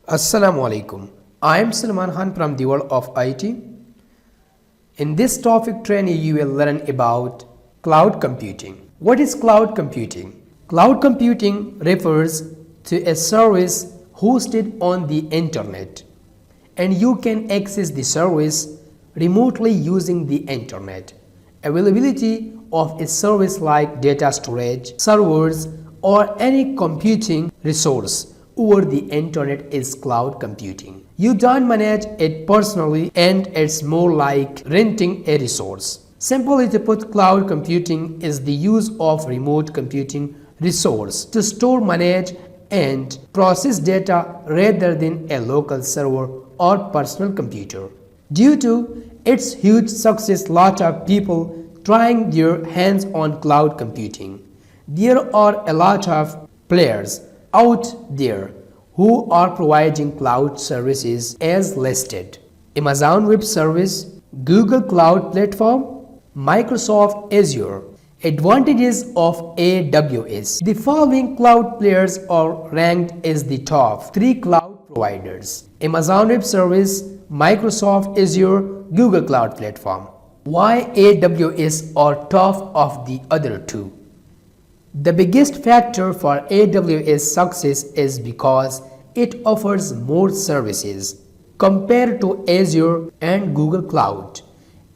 Assalamu alaikum. I am Salman Khan from the world of IT. In this topic trainee, you will learn about cloud computing. What is cloud computing? Cloud computing refers to a service hosted on the internet, and you can access the service remotely using the internet. Availability of a service like data storage, servers, or any computing resource over the internet is cloud computing. You don't manage it personally, and it's more like renting a resource. Simply to put, cloud computing is the use of remote computing resource to store, manage, and process data rather than a local server or personal computer. Due to its huge success, lot of people trying their hands on cloud computing. There are a lot of players out there who are providing cloud services as listed: Amazon Web Service, Google Cloud Platform, Microsoft Azure. Advantages of AWS. The following cloud players are ranked as the top 3 cloud providers: Amazon Web Service, Microsoft Azure, Google Cloud Platform. Why AWS are top of the other 2? The biggest factor for AWS success is because it offers more services compared to Azure and Google Cloud.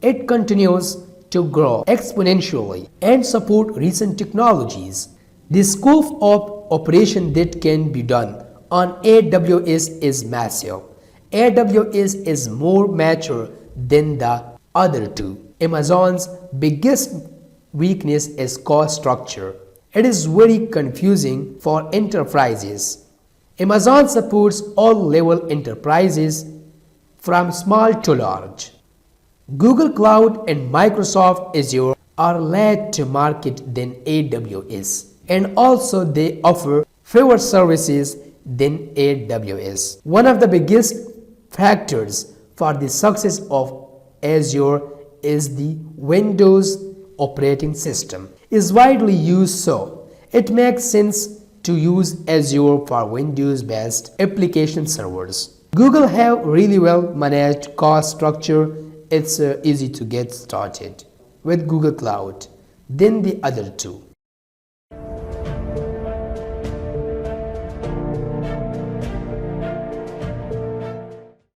It continues to grow exponentially and support recent technologies. The scope of operation that can be done on AWS is massive. AWS is more mature than the other 2. Amazon's biggest weakness is cost structure. It is very confusing for enterprises. Amazon supports all level enterprises from small to large. Google Cloud and Microsoft Azure are late to market than AWS, and also they offer fewer services than AWS. One of the biggest factors for the success of Azure is the Windows operating system is widely used, so it makes sense to use Azure for Windows-based application servers. Google have really well managed cost structure. It's easy to get started with Google Cloud than the other 2.